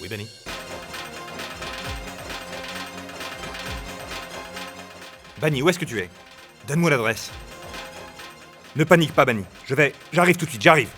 Oui, Benny. Benny, où est-ce que tu es? Donne-moi l'adresse. Ne panique pas, Benny. J'arrive tout de suite, j'arrive.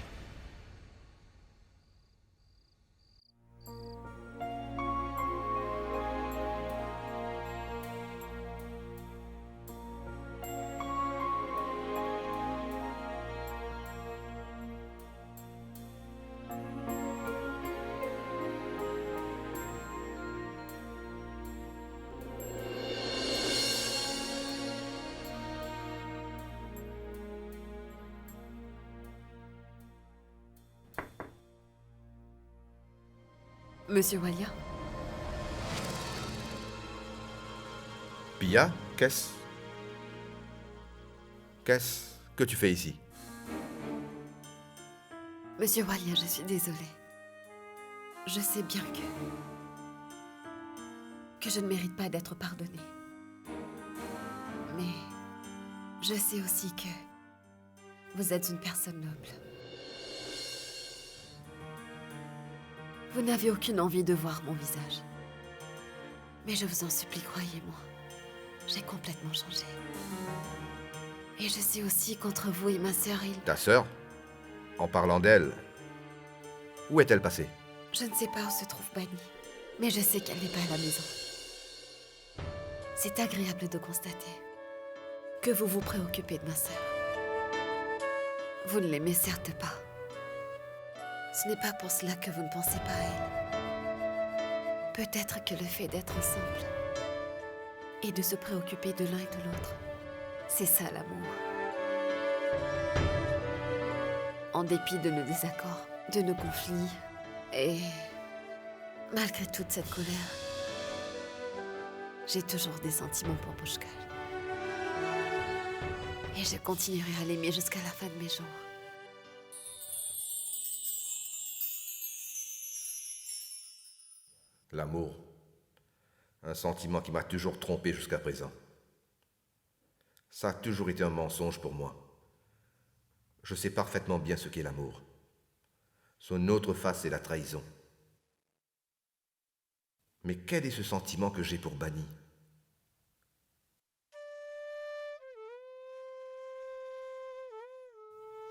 Monsieur Walia, Pia, qu'est-ce que tu fais ici? Monsieur Walia, je suis désolée. Je sais bien que je ne mérite pas d'être pardonnée. Mais je sais aussi que vous êtes une personne noble. Vous n'avez aucune envie de voir mon visage. Mais je vous en supplie, croyez-moi. J'ai complètement changé. Et je sais aussi qu'entre vous et ma sœur, Ta sœur? En parlant d'elle, où est-elle passée? Je ne sais pas où se trouve Bunny, mais je sais qu'elle n'est pas à la maison. C'est agréable de constater que vous vous préoccupez de ma sœur. Vous ne l'aimez certes pas. Ce n'est pas pour cela que vous ne pensez pas à elle. Peut-être que le fait d'être ensemble et de se préoccuper de l'un et de l'autre, c'est ça l'amour. En dépit de nos désaccords, de nos conflits, et malgré toute cette colère, j'ai toujours des sentiments pour Pushkal. Et je continuerai à l'aimer jusqu'à la fin de mes jours. L'amour. Un sentiment qui m'a toujours trompé jusqu'à présent. Ça a toujours été un mensonge pour moi. Je sais parfaitement bien ce qu'est l'amour. Son autre face est la trahison. Mais quel est ce sentiment que j'ai pour Bunny?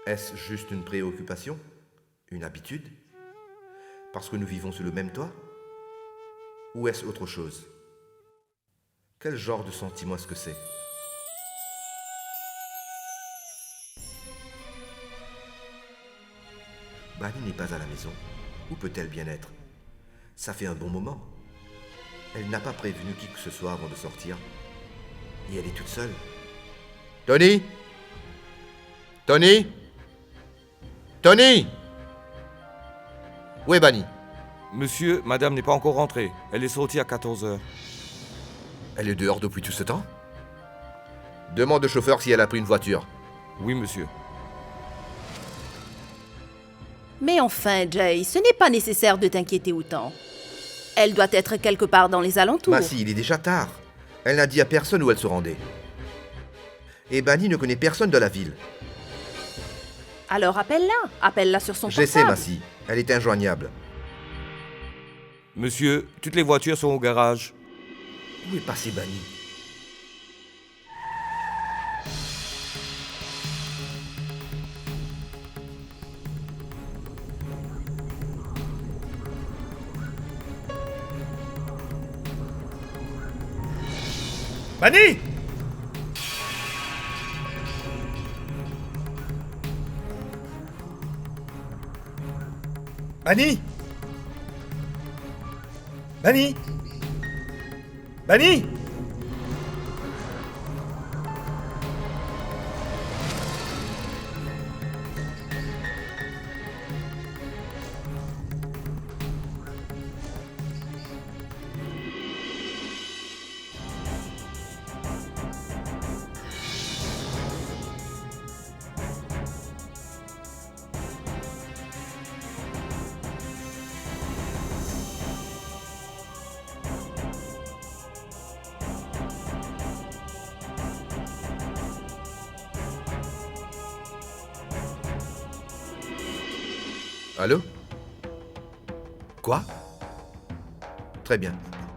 Est-ce juste une préoccupation? Une habitude? Parce que nous vivons sous le même toit? Ou est-ce autre chose? Quel genre de sentiment est-ce que c'est? Bunny n'est pas à la maison. Où peut-elle bien être? Ça fait un bon moment. Elle n'a pas prévenu qui que ce soit avant de sortir. Et elle est toute seule. Tony? Tony? Tony? Où est Bunny? Monsieur, madame n'est pas encore rentrée. Elle est sortie à 14h. Elle est dehors depuis tout ce temps? Demande au chauffeur si elle a pris une voiture. Oui, monsieur. Mais enfin, Jay, ce n'est pas nécessaire de t'inquiéter autant. Elle doit être quelque part dans les alentours. Massy, il est déjà tard. Elle n'a dit à personne où elle se rendait. Et Bunny ne connaît personne de la ville. Alors appelle-la. Appelle-la sur son J'essaie, portable. Massy. Elle est injoignable. Monsieur, toutes les voitures sont au garage. Où est passé Bunny? Bunny! Bunny! Bunny! Bunny! Allô? Quoi? Très bien.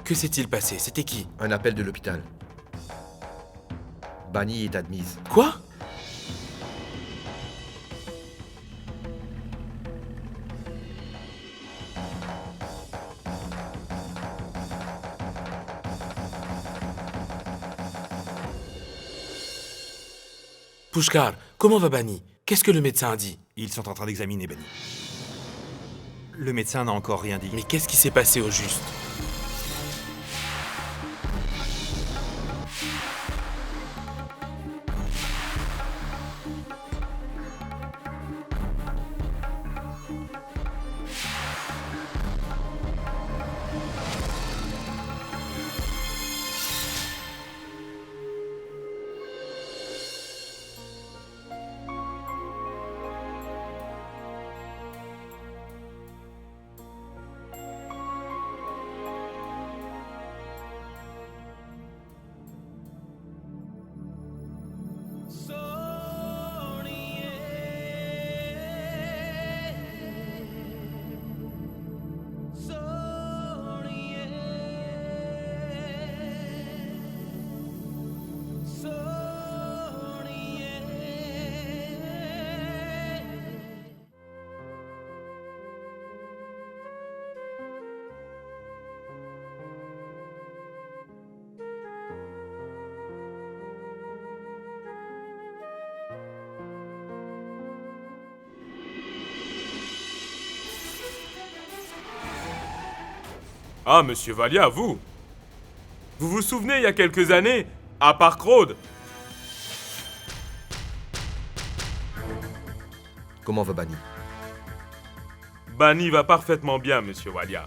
Que s'est-il passé? C'était qui? Un appel de l'hôpital. Bani est admise. Quoi? Pushkar, comment va Bani? Qu'est-ce que le médecin a dit? Ils sont en train d'examiner Bani. Le médecin n'a encore rien dit. Mais qu'est-ce qui s'est passé au juste? Ah, monsieur Valia, vous vous souvenez, il y a quelques années, à Park Road? Comment va Bani? Bani va parfaitement bien, monsieur Walia.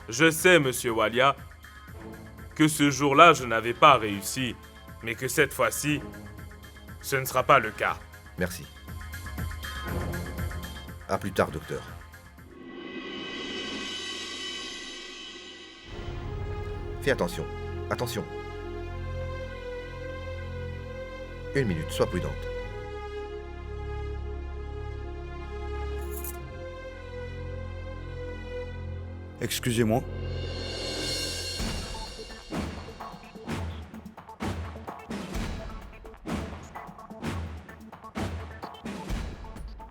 Je sais, monsieur Walia, que ce jour-là, je n'avais pas réussi, mais que cette fois-ci, ce ne sera pas le cas. Merci. À plus tard, docteur. Fais attention. Attention. 1 minute, sois prudente. Excusez-moi.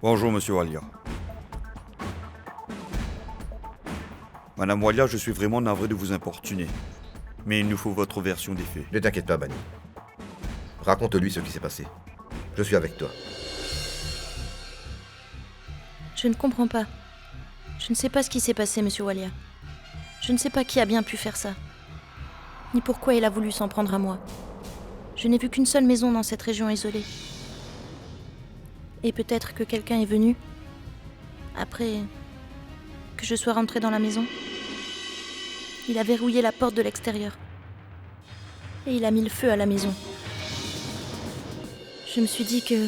Bonjour, monsieur Walia. Madame Walia, je suis vraiment navré de vous importuner. Mais il nous faut votre version des faits. Ne t'inquiète pas, Bani. Raconte-lui ce qui s'est passé. Je suis avec toi. Je ne comprends pas. Je ne sais pas ce qui s'est passé, monsieur Walia. Je ne sais pas qui a bien pu faire ça. Ni pourquoi il a voulu s'en prendre à moi. Je n'ai vu qu'une seule maison dans cette région isolée. Et peut-être que quelqu'un est venu, après que je sois rentrée dans la maison. Il a verrouillé la porte de l'extérieur. Et il a mis le feu à la maison. Je me suis dit que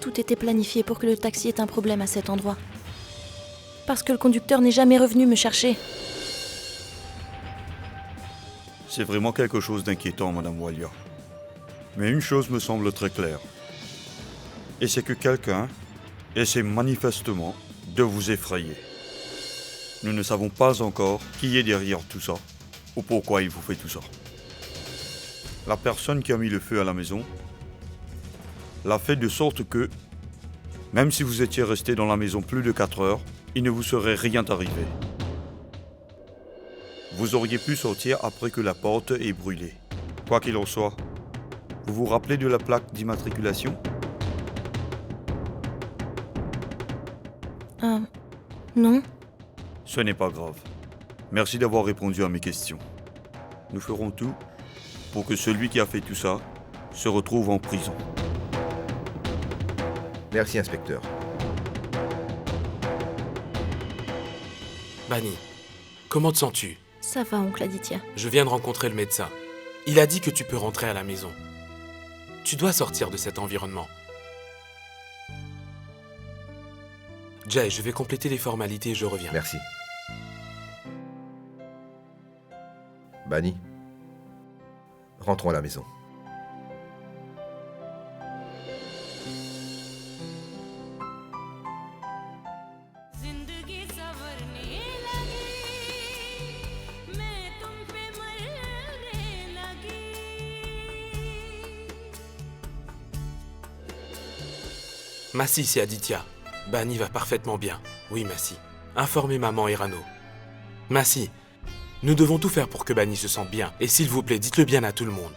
tout était planifié pour que le taxi ait un problème à cet endroit. Parce que le conducteur n'est jamais revenu me chercher. C'est vraiment quelque chose d'inquiétant, Madame Walia. Mais une chose me semble très claire. Et c'est que quelqu'un essaie manifestement de vous effrayer. Nous ne savons pas encore qui est derrière tout ça, ou pourquoi il vous fait tout ça. La personne qui a mis le feu à la maison l'a fait de sorte que, même si vous étiez resté dans la maison plus de 4 heures, il ne vous serait rien arrivé. Vous auriez pu sortir après que la porte ait brûlé. Quoi qu'il en soit, vous vous rappelez de la plaque d'immatriculation ? Non. Ce n'est pas grave. Merci d'avoir répondu à mes questions. Nous ferons tout pour que celui qui a fait tout ça se retrouve en prison. Merci, inspecteur. Bani, comment te sens-tu? Ça va, oncle Aditya. Je viens de rencontrer le médecin. Il a dit que tu peux rentrer à la maison. Tu dois sortir de cet environnement. Jay, je vais compléter les formalités et je reviens. Merci. Bani, rentrons à la maison. Massi, c'est Aditya. Bani va parfaitement bien. Oui, Massi. Informez maman et Rano. Massi, nous devons tout faire pour que Bani se sente bien. Et s'il vous plaît, dites-le bien à tout le monde.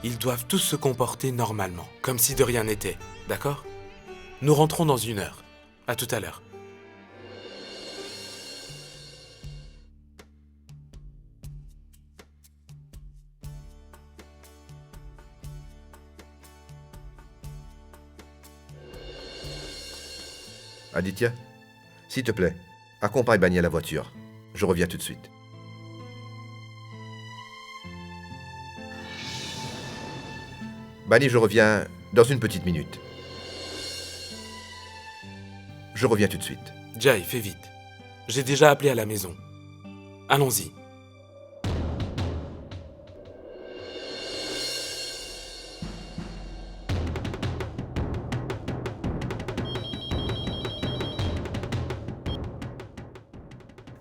Ils doivent tous se comporter normalement, comme si de rien n'était. D'accord? Nous rentrons dans 1 heure. À tout à l'heure. Aditya, s'il te plaît, accompagne Bani à la voiture. Je reviens tout de suite. Bani, je reviens dans une petite minute. Je reviens tout de suite. Jai, fais vite. J'ai déjà appelé à la maison. Allons-y.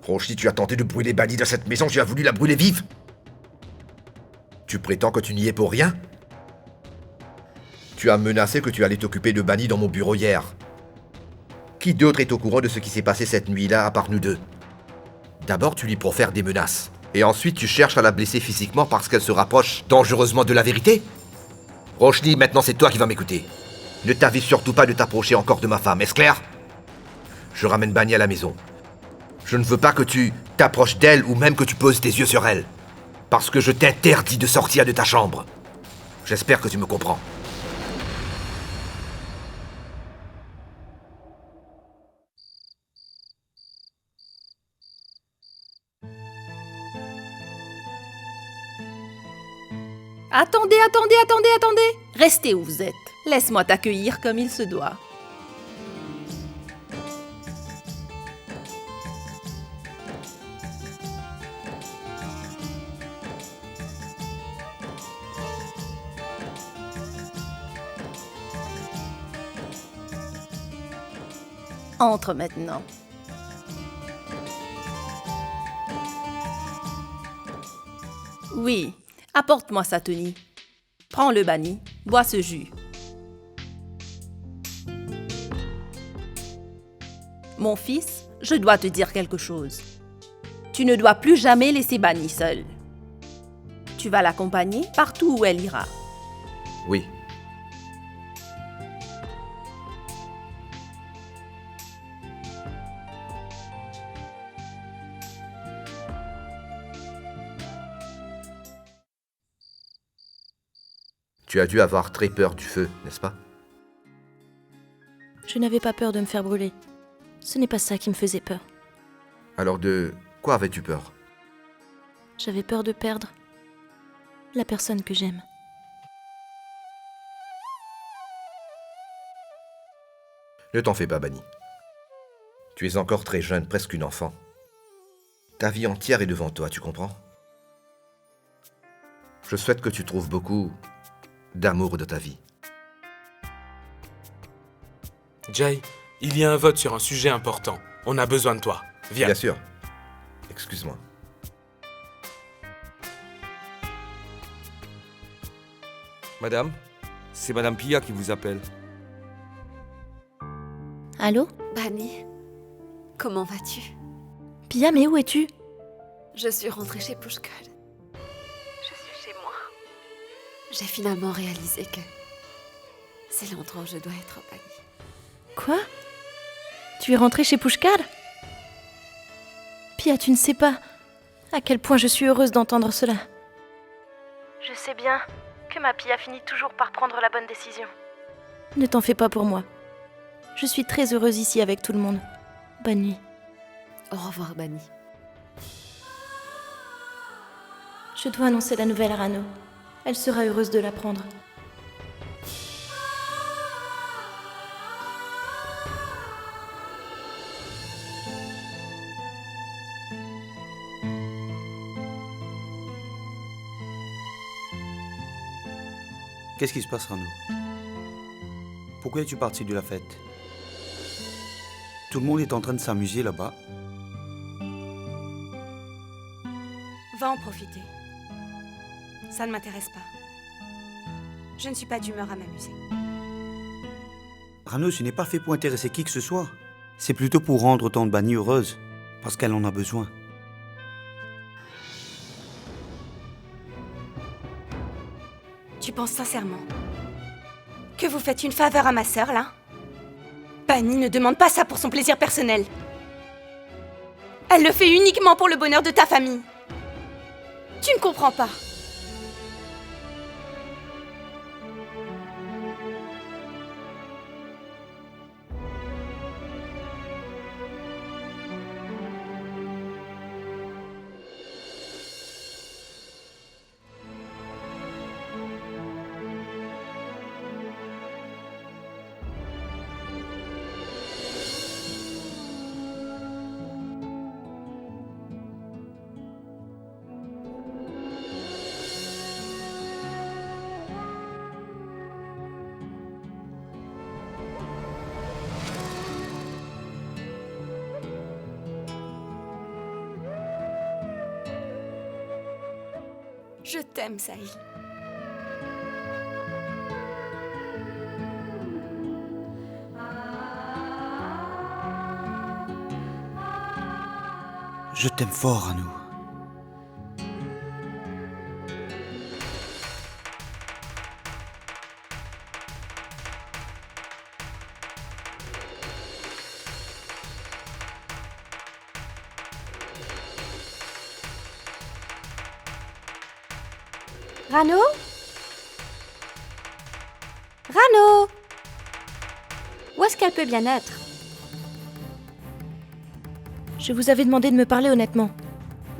Roshi, tu as tenté de brûler Bani dans cette maison, tu as voulu la brûler vive. Tu prétends que tu n'y es pour rien? Tu as menacé que tu allais t'occuper de Bani dans mon bureau hier. Qui d'autre est au courant de ce qui s'est passé cette nuit-là à part nous deux? D'abord, tu lui profères des menaces. Et ensuite, tu cherches à la blesser physiquement parce qu'elle se rapproche dangereusement de la vérité? Roshni, maintenant c'est toi qui vas m'écouter. Ne t'avise surtout pas de t'approcher encore de ma femme, est-ce clair? Je ramène Bani à la maison. Je ne veux pas que tu t'approches d'elle ou même que tu poses tes yeux sur elle. Parce que je t'interdis de sortir de ta chambre. J'espère que tu me comprends. Attendez. Restez où vous êtes. Laisse-moi t'accueillir comme il se doit. Entre maintenant. Oui, apporte-moi ça, Tony. Prends le Bani, bois ce jus. Mon fils, je dois te dire quelque chose. Tu ne dois plus jamais laisser Bani seule. Tu vas l'accompagner partout où elle ira. Oui. Tu as dû avoir très peur du feu, n'est-ce pas? Je n'avais pas peur de me faire brûler. Ce n'est pas ça qui me faisait peur. Alors de quoi avais-tu peur? J'avais peur de perdre la personne que j'aime. Ne t'en fais pas, Bani. Tu es encore très jeune, presque une enfant. Ta vie entière est devant toi, tu comprends? Je souhaite que tu trouves beaucoup d'amour de ta vie. Jai, il y a un vote sur un sujet important. On a besoin de toi. Viens. Bien sûr. Excuse-moi. Madame, c'est Madame Pia qui vous appelle. Allô? Bani, comment vas-tu? Pia, mais où es-tu? Je suis rentrée chez Pushkal. Je suis chez moi. J'ai finalement réalisé que c'est l'endroit où je dois être, Bani. Quoi? Tu es rentrée chez Pushkar? Pia, tu ne sais pas à quel point je suis heureuse d'entendre cela. Je sais bien que ma Pia finit toujours par prendre la bonne décision. Ne t'en fais pas pour moi. Je suis très heureuse ici avec tout le monde. Bonne nuit. Au revoir, Bani. Je dois annoncer la nouvelle à Rano. Elle sera heureuse de l'apprendre. Qu'est-ce qui se passe, Rano? Pourquoi es-tu parti de la fête? Tout le monde est en train de s'amuser là-bas. Va en profiter. Ça ne m'intéresse pas. Je ne suis pas d'humeur à m'amuser. Rano, ce n'est pas fait pour intéresser qui que ce soit. C'est plutôt pour rendre tante Banni heureuse, parce qu'elle en a besoin. Tu penses sincèrement que vous faites une faveur à ma sœur, là? Banni ne demande pas ça pour son plaisir personnel. Elle le fait uniquement pour le bonheur de ta famille. Tu ne comprends pas. Je t'aime, Sahil. Je t'aime fort, Rano. Rano? Rano? Où est-ce qu'elle peut bien être? Je vous avais demandé de me parler honnêtement,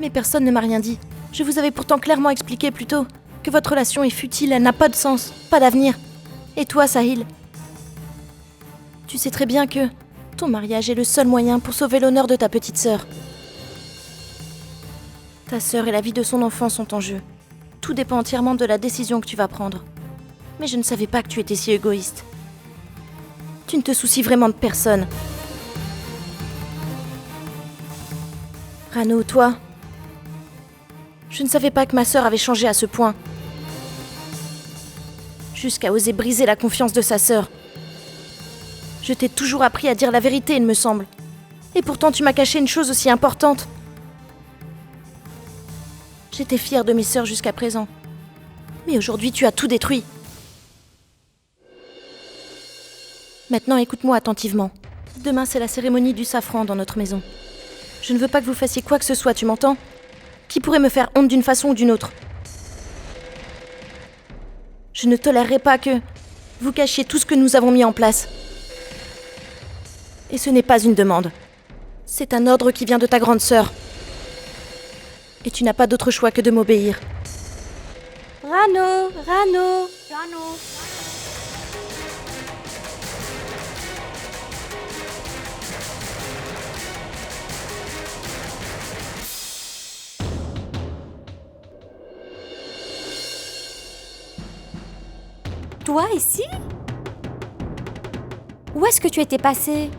mais personne ne m'a rien dit. Je vous avais pourtant clairement expliqué plus tôt que votre relation est futile, elle n'a pas de sens, pas d'avenir. Et toi, Sahil? Tu sais très bien que ton mariage est le seul moyen pour sauver l'honneur de ta petite sœur. Ta sœur et la vie de son enfant sont en jeu. Tout dépend entièrement de la décision que tu vas prendre. Mais je ne savais pas que tu étais si égoïste. Tu ne te soucies vraiment de personne. Rano, toi, je ne savais pas que ma sœur avait changé à ce point. Jusqu'à oser briser la confiance de sa sœur. Je t'ai toujours appris à dire la vérité, il me semble. Et pourtant, tu m'as caché une chose aussi importante. J'étais fière de mes sœurs jusqu'à présent. Mais aujourd'hui, tu as tout détruit. Maintenant, écoute-moi attentivement. Demain, c'est la cérémonie du safran dans notre maison. Je ne veux pas que vous fassiez quoi que ce soit, tu m'entends? Qui pourrait me faire honte d'une façon ou d'une autre? Je ne tolérerai pas que vous cachiez tout ce que nous avons mis en place. Et ce n'est pas une demande. C'est un ordre qui vient de ta grande sœur. Et tu n'as pas d'autre choix que de m'obéir. Rano, Rano, Rano. Toi ici? Où est-ce que tu étais passé?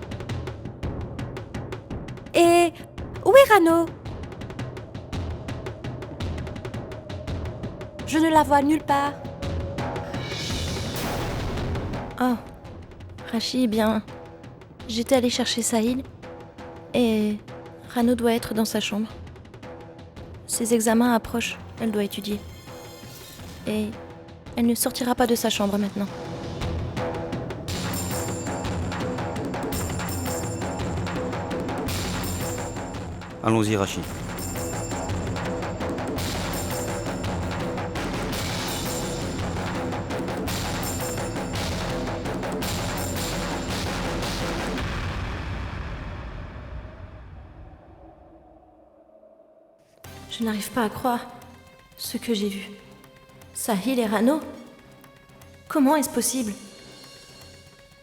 Et où est Rano? Je ne la vois nulle part. Oh, Rachi, bien, j'étais allée chercher Sahil et Rano doit être dans sa chambre. Ses examens approchent, elle doit étudier. Et elle ne sortira pas de sa chambre maintenant. Allons-y, Rachi. Je n'arrive pas à croire ce que j'ai vu. Sahil et Rano? Comment est-ce possible?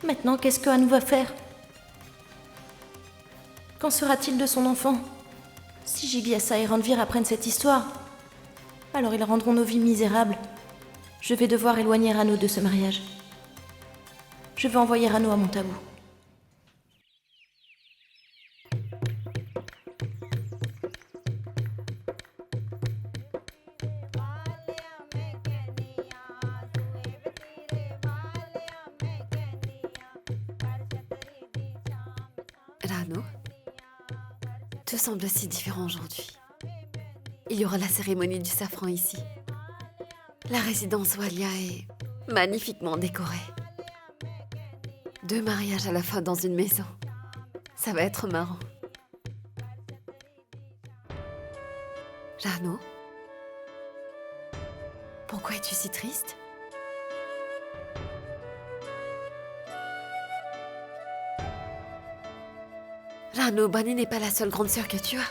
Maintenant, qu'est-ce que Anu va faire? Qu'en sera-t-il de son enfant? Si Jigyasa et Ranveer apprennent cette histoire, alors ils rendront nos vies misérables. Je vais devoir éloigner Rano de ce mariage. Je vais envoyer Rano à mon tabou. Rano, tout semble si différent aujourd'hui. Il y aura la cérémonie du safran ici. La résidence Walia est magnifiquement décorée. 2 mariages à la fois dans une maison. Ça va être marrant. Rano, pourquoi es-tu si triste? Rano, Bani n'est pas la seule grande sœur que tu as.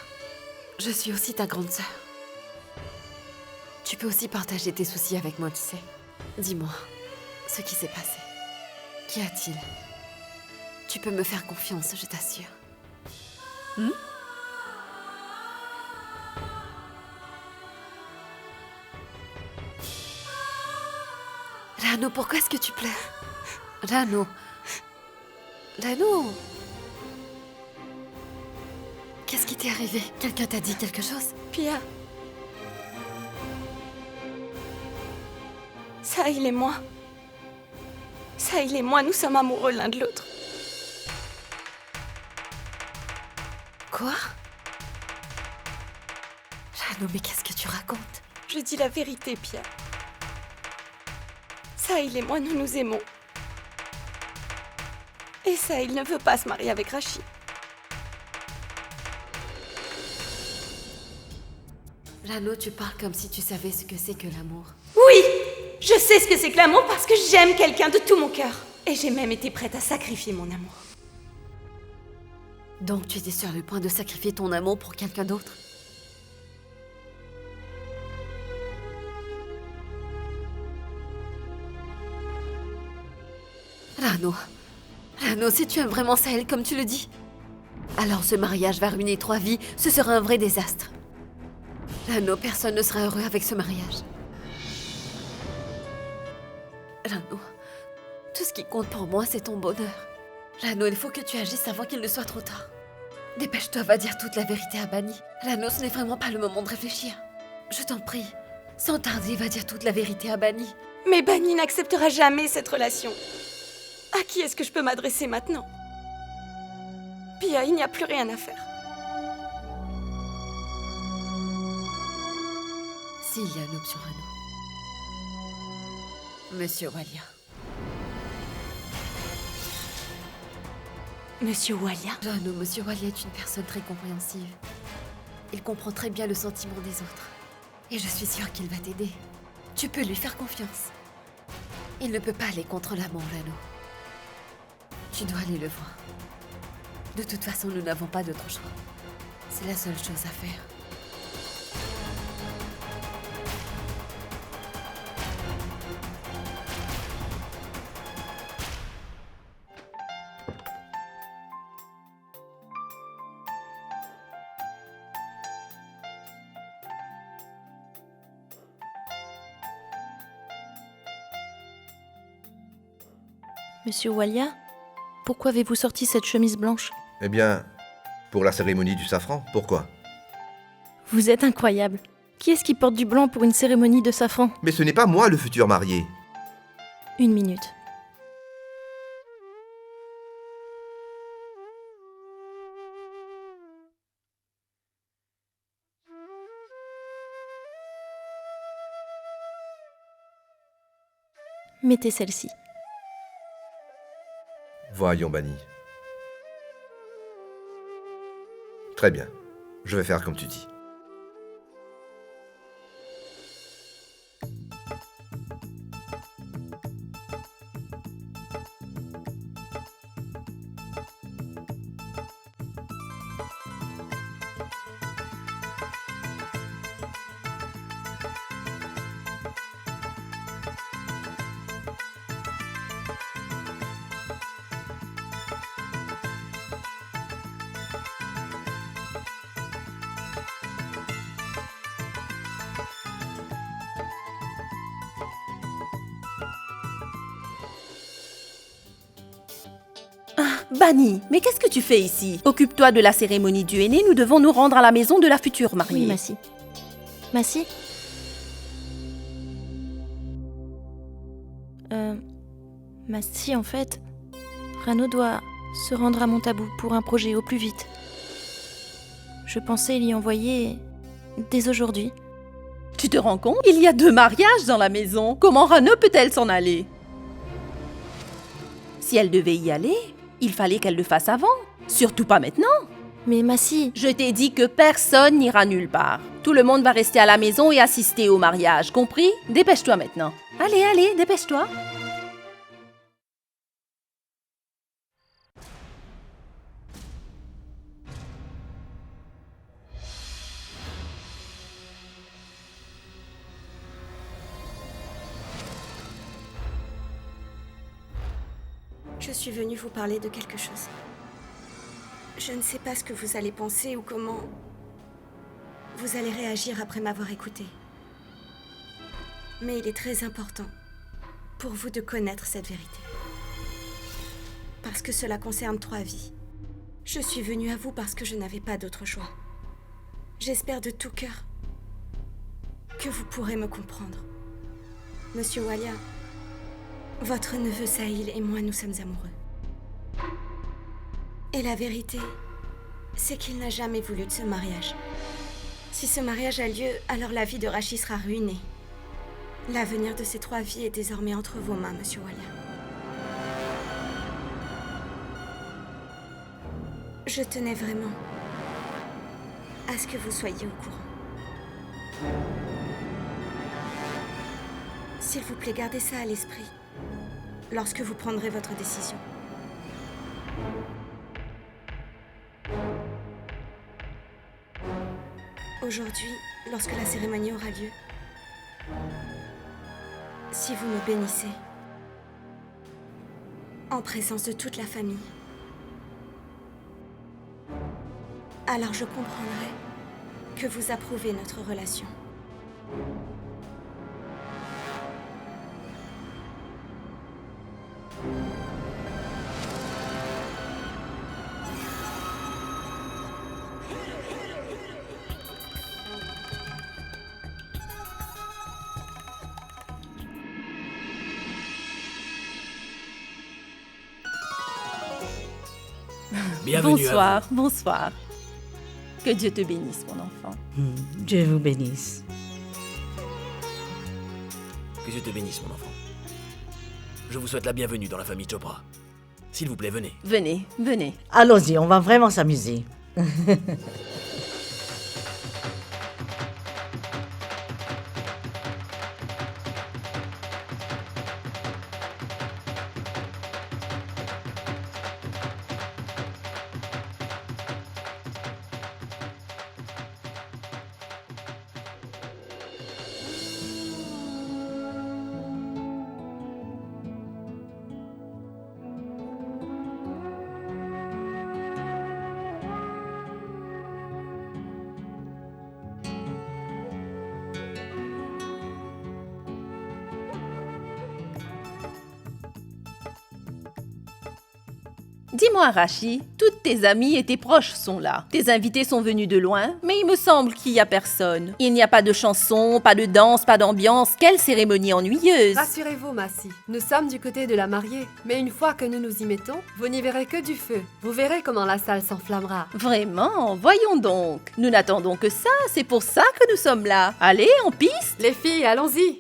Je suis aussi ta grande sœur. Tu peux aussi partager tes soucis avec moi, tu sais. Dis-moi, ce qui s'est passé. Qu'y a-t-il? Tu peux me faire confiance, je t'assure. Rano, pourquoi est-ce que tu pleures? Rano. Rano. Qu'est-ce qui t'est arrivé? Quelqu'un t'a dit quelque chose? Pia. Sahil et moi. Sahil et moi, nous sommes amoureux l'un de l'autre. Quoi? Rano, mais qu'est-ce que tu racontes? Je dis la vérité, Pia. Sahil et moi, nous nous aimons. Et Sahil ne veut pas se marier avec Rachid. Rano, tu parles comme si tu savais ce que c'est que l'amour. Oui! Je sais ce que c'est que l'amour parce que j'aime quelqu'un de tout mon cœur. Et j'ai même été prête à sacrifier mon amour. Donc tu étais sur le point de sacrifier ton amour pour quelqu'un d'autre? Rano. Rano, si tu aimes vraiment Sahel comme tu le dis, alors ce mariage va ruiner 3 vies, ce sera un vrai désastre. Rano, personne ne sera heureux avec ce mariage. Rano, tout ce qui compte pour moi, c'est ton bonheur. Rano, il faut que tu agisses avant qu'il ne soit trop tard. Dépêche-toi, va dire toute la vérité à Bani. Rano, ce n'est vraiment pas le moment de réfléchir. Je t'en prie, sans tarder, va dire toute la vérité à Bani. Mais Bani n'acceptera jamais cette relation. À qui est-ce que je peux m'adresser maintenant? Pia, il n'y a plus rien à faire. S'il y a une option, Rano. Monsieur Walia. Monsieur Walia? Rano, Monsieur Walia est une personne très compréhensive. Il comprend très bien le sentiment des autres. Et je suis sûre qu'il va t'aider. Tu peux lui faire confiance. Il ne peut pas aller contre l'amour, Rano. Tu dois aller le voir. De toute façon, nous n'avons pas d'autre choix. C'est la seule chose à faire. Monsieur Walia, pourquoi avez-vous sorti cette chemise blanche? Eh bien, pour la cérémonie du safran, pourquoi? Vous êtes incroyable. Qui est-ce qui porte du blanc pour une cérémonie de safran? Mais ce n'est pas moi le futur marié. 1 minute. Mettez celle-ci. Voyons, Bani. Très bien. Je vais faire comme tu dis. Bani, mais qu'est-ce que tu fais ici? Occupe-toi de la cérémonie du henné, nous devons nous rendre à la maison de la future mariée. Oui, Massi. Massi? Massi, en fait, Rano doit Se rendre à Montabou pour un projet au plus vite. Je pensais l'y envoyer dès aujourd'hui. Tu te rends compte? Il y a 2 mariages dans la maison. Comment Rano peut-elle s'en aller? Si elle devait y aller, il fallait qu'elle le fasse avant. Surtout pas maintenant. Mais Massi, Je t'ai dit que personne n'ira nulle part. Tout le monde va rester à la maison et assister au mariage, compris? Dépêche-toi maintenant. Allez, allez, dépêche-toi. Je suis venue vous parler de quelque chose. Je ne sais pas ce que vous allez penser ou comment vous allez réagir après m'avoir écouté. Mais il est très important pour vous de connaître cette vérité. Parce que cela concerne 3 vies. Je suis venue à vous parce que je n'avais pas d'autre choix. J'espère de tout cœur que vous pourrez me comprendre. Monsieur Walia, votre neveu Sahil et moi, nous sommes amoureux. Et la vérité, c'est qu'il n'a jamais voulu de ce mariage. Si ce mariage a lieu, alors la vie de Rachid sera ruinée. L'avenir de ces 3 vies est désormais entre vos mains, Monsieur Walia. Je tenais vraiment à ce que vous soyez au courant. S'il vous plaît, gardez ça à l'esprit lorsque vous prendrez votre décision. Aujourd'hui, lorsque la cérémonie aura lieu, si vous me bénissez, en présence de toute la famille, alors je comprendrai que vous approuvez notre relation. Bienvenue Bonsoir, bonsoir. Que Dieu te bénisse, mon enfant. Dieu vous bénisse. Que Dieu te bénisse, mon enfant. Je vous souhaite la bienvenue dans la famille Chopra. S'il vous plaît, venez. Venez, venez. Allons-y, on va vraiment s'amuser. Dis-moi, Rachid, toutes tes amies et tes proches sont là. Tes invités sont venus de loin, mais il me semble qu'il n'y a personne. Il n'y a pas de chanson, pas de danse, pas d'ambiance. Quelle cérémonie ennuyeuse! Rassurez-vous, Massi, nous sommes du côté de la mariée. Mais une fois que nous nous y mettons, vous n'y verrez que du feu. Vous verrez comment la salle s'enflammera. Vraiment? Voyons donc. Nous n'attendons que ça, c'est pour ça que nous sommes là. Allez, en piste! Les filles, allons-y!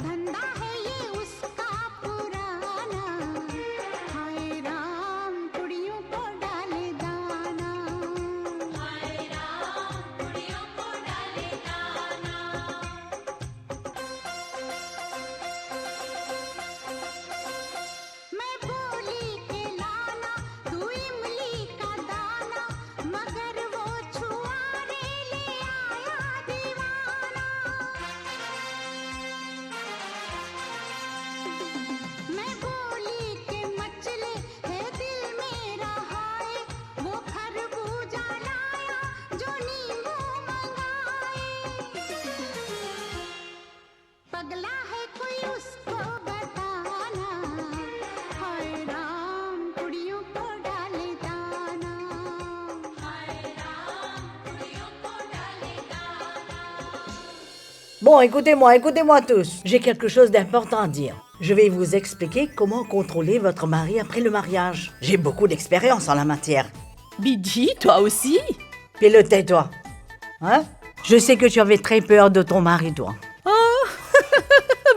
धंधा है ये उसका पुराना Bon, écoutez-moi tous. J'ai quelque chose d'important à dire. Je vais vous expliquer comment contrôler votre mari après le mariage. J'ai beaucoup d'expérience en la matière. Bidji, toi aussi? Puis tais-toi. Hein? Je sais que tu avais très peur de ton mari, toi. Oh,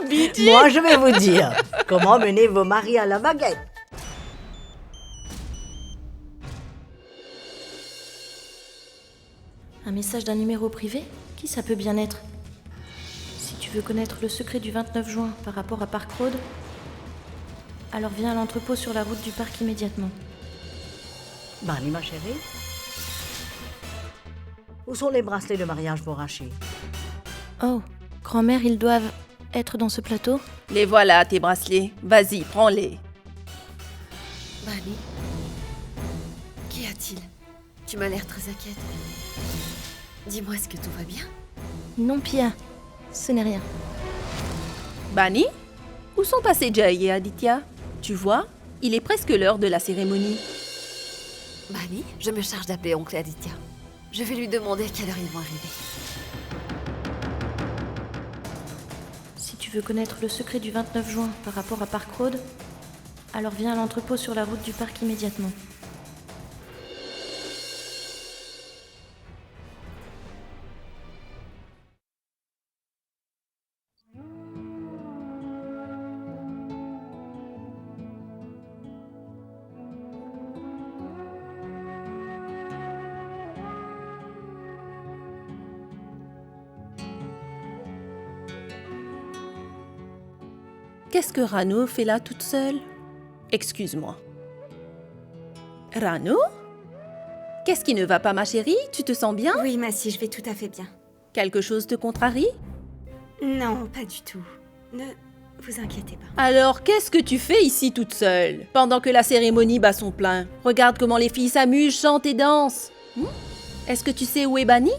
Bidji! Moi, je vais vous dire comment mener vos maris à la baguette. Un message d'un numéro privé? Qui ça peut bien être? Si tu veux connaître le secret du 29 juin par rapport à Park Road, alors viens à l'entrepôt sur la route du parc immédiatement. Barney, ma chérie. Où sont les bracelets de mariage pour Rachid? Oh, grand-mère, ils doivent être dans ce plateau? Les voilà, tes bracelets. Vas-y, prends-les. Barney, qu'y a-t-il? Tu m'as l'air très inquiète. Dis-moi, est-ce que tout va bien? Non, Pia, ce n'est rien. Bani, où sont passés Jay et Aditya? Tu vois, il est presque l'heure de la cérémonie. Bani, je me charge d'appeler oncle Aditya. Je vais lui demander à quelle heure ils vont arriver. Si tu veux connaître le secret du 29 juin par rapport à Park Road, alors viens à l'entrepôt sur la route du parc immédiatement. Qu'est-ce que Rano fait là toute seule? Excuse-moi. Rano? Qu'est-ce qui ne va pas, ma chérie? Tu te sens bien? Oui, Massy, je vais tout à fait bien. Quelque chose te contrarie? Non, pas du tout. Ne vous inquiétez pas. Alors, qu'est-ce que tu fais ici toute seule, pendant que la cérémonie bat son plein? Regarde comment les filles s'amusent, chantent et dansent. Est-ce que tu sais où est Bani?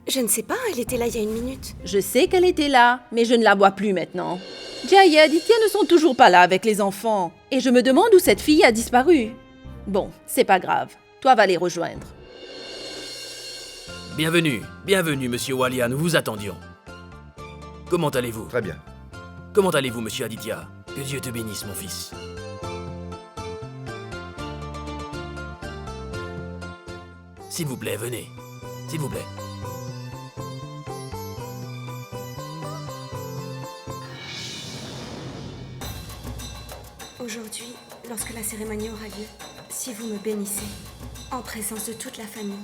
Je ne sais pas, elle était là il y a une minute. Je sais qu'elle était là, mais je ne la vois plus maintenant. Jay et Aditya ne sont toujours pas là avec les enfants. Et je me demande où cette fille a disparu. Bon, c'est pas grave. Toi, va les rejoindre. Bienvenue, monsieur Walia, nous vous attendions. Comment allez-vous? Très bien. Comment allez-vous, monsieur Aditya? Que Dieu te bénisse, mon fils. S'il vous plaît, venez. S'il vous plaît. Aujourd'hui, lorsque la cérémonie aura lieu, si vous me bénissez, en présence de toute la famille,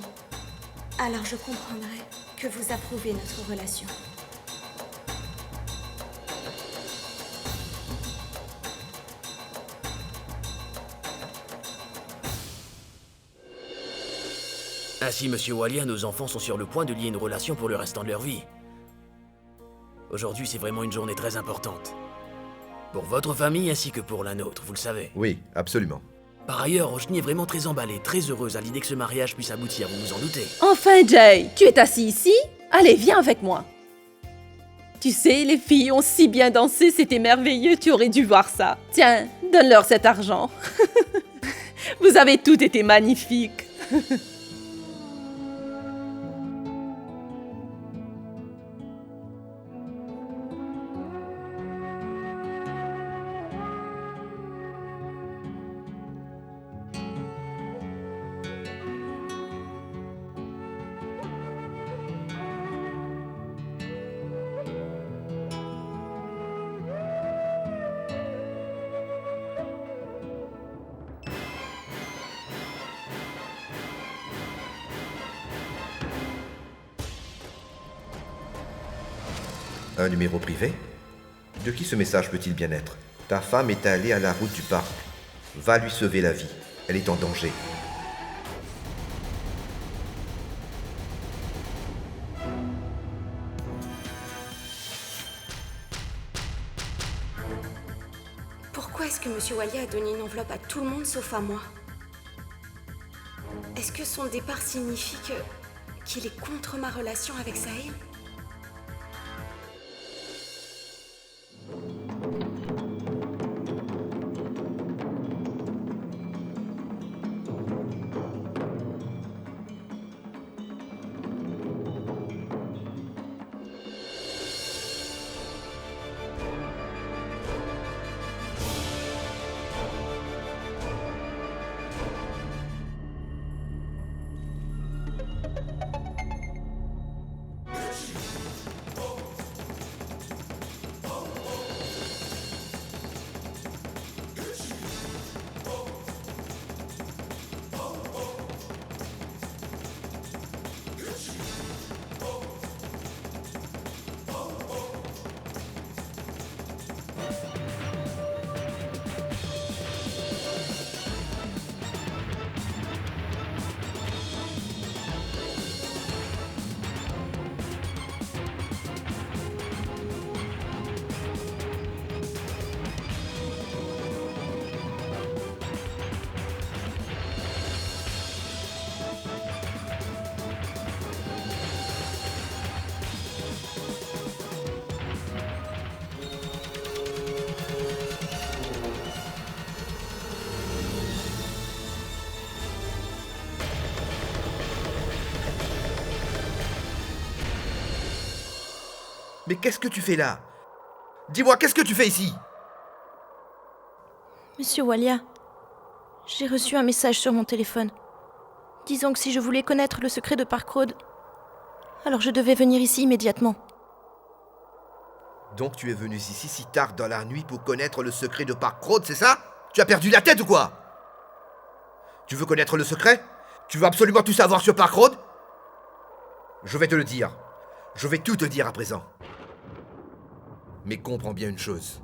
alors je comprendrai que vous approuvez notre relation. Ainsi, monsieur Walia, nos enfants sont sur le point de lier une relation pour le restant de leur vie. Aujourd'hui, c'est vraiment une journée très importante. Pour votre famille ainsi que pour la nôtre, vous le savez. Oui, absolument. Par ailleurs, Roshni est vraiment très emballée, très heureuse à l'idée que ce mariage puisse aboutir, vous vous en doutez. Enfin, Jay, tu es assis ici? Allez, viens avec moi. Tu sais, les filles ont si bien dansé, c'était merveilleux, tu aurais dû voir ça. Tiens, donne-leur cet argent. Vous avez toutes été magnifiques. Un numéro privé? De qui ce message peut-il bien être? Ta femme est allée à la route du parc. Va lui sauver la vie. Elle est en danger. Pourquoi est-ce que Monsieur Walia a donné une enveloppe à tout le monde sauf à moi? Est-ce que son départ signifie qu'il est contre ma relation avec Sahil? Mais qu'est-ce que tu fais là? Dis-moi, qu'est-ce que tu fais ici? Monsieur Walia, j'ai reçu un message sur mon téléphone, disant que si je voulais connaître le secret de Park Road, alors je devais venir ici immédiatement. Donc tu es venu ici si tard dans la nuit pour connaître le secret de Park Road, c'est ça? Tu as perdu la tête ou quoi? Tu veux connaître le secret? Tu veux absolument tout savoir sur Park Road? Je vais te le dire. Je vais tout te dire à présent. Mais comprends bien une chose.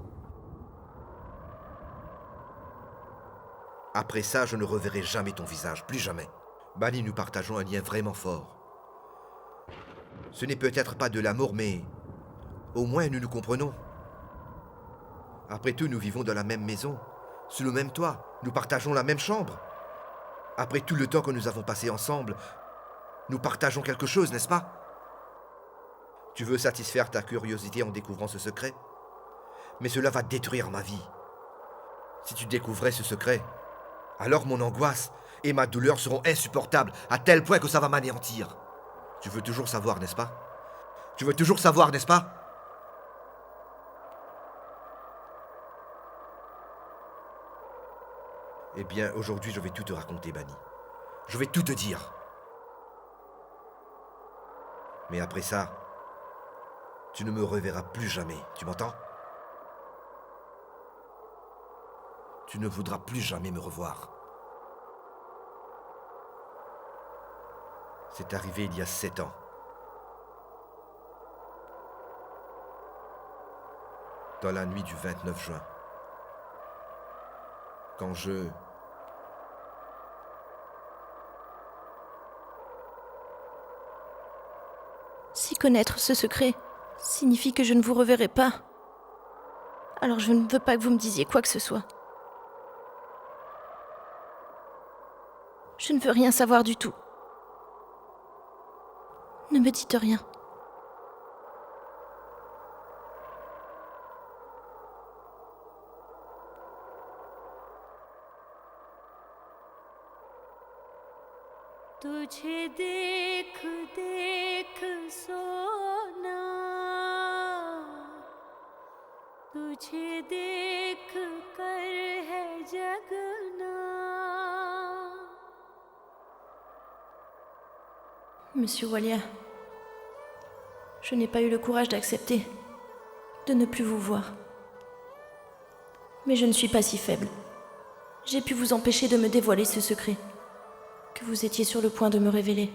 Après ça, je ne reverrai jamais ton visage, plus jamais. Banni, nous partageons un lien vraiment fort. Ce n'est peut-être pas de l'amour, mais au moins nous nous comprenons. Après tout, nous vivons dans la même maison, sous le même toit, nous partageons la même chambre. Après tout le temps que nous avons passé ensemble, nous partageons quelque chose, n'est-ce pas? Tu veux satisfaire ta curiosité en découvrant ce secret? Mais cela va détruire ma vie. Si tu découvrais ce secret, alors mon angoisse et ma douleur seront insupportables, à tel point que ça va m'anéantir. Tu veux toujours savoir, n'est-ce pas? Tu veux toujours savoir, n'est-ce pas? Eh bien, aujourd'hui, je vais tout te raconter, Banni. Je vais tout te dire. Mais après ça, tu ne me reverras plus jamais, tu m'entends? Tu ne voudras plus jamais me revoir. C'est arrivé il y a 7 ans. Dans la nuit du 29 juin. Quand je... Si connaître ce secret signifie que je ne vous reverrai pas, alors je ne veux pas que vous me disiez quoi que ce soit. Je ne veux rien savoir du tout. Ne me dites rien. तुझे देख देख सोना तुझे देख कर है जगना. Monsieur Walia, je n'ai pas eu le courage d'accepter de ne plus vous voir. Mais je ne suis pas si faible. J'ai pu vous empêcher de me dévoiler ce secret que vous étiez sur le point de me révéler.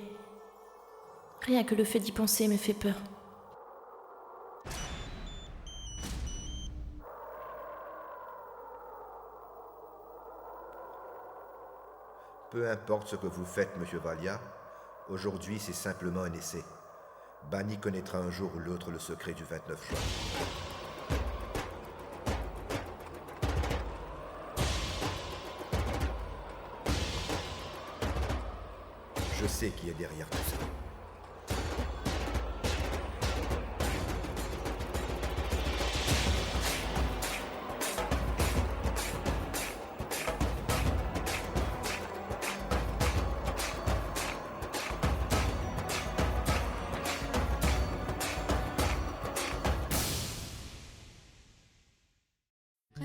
Rien que le fait d'y penser me fait peur. Peu importe ce que vous faites, Monsieur Walia, aujourd'hui c'est simplement un essai. Banni connaîtra un jour ou l'autre le secret du 29 juin. Je sais qui est derrière tout ça.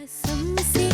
कसम से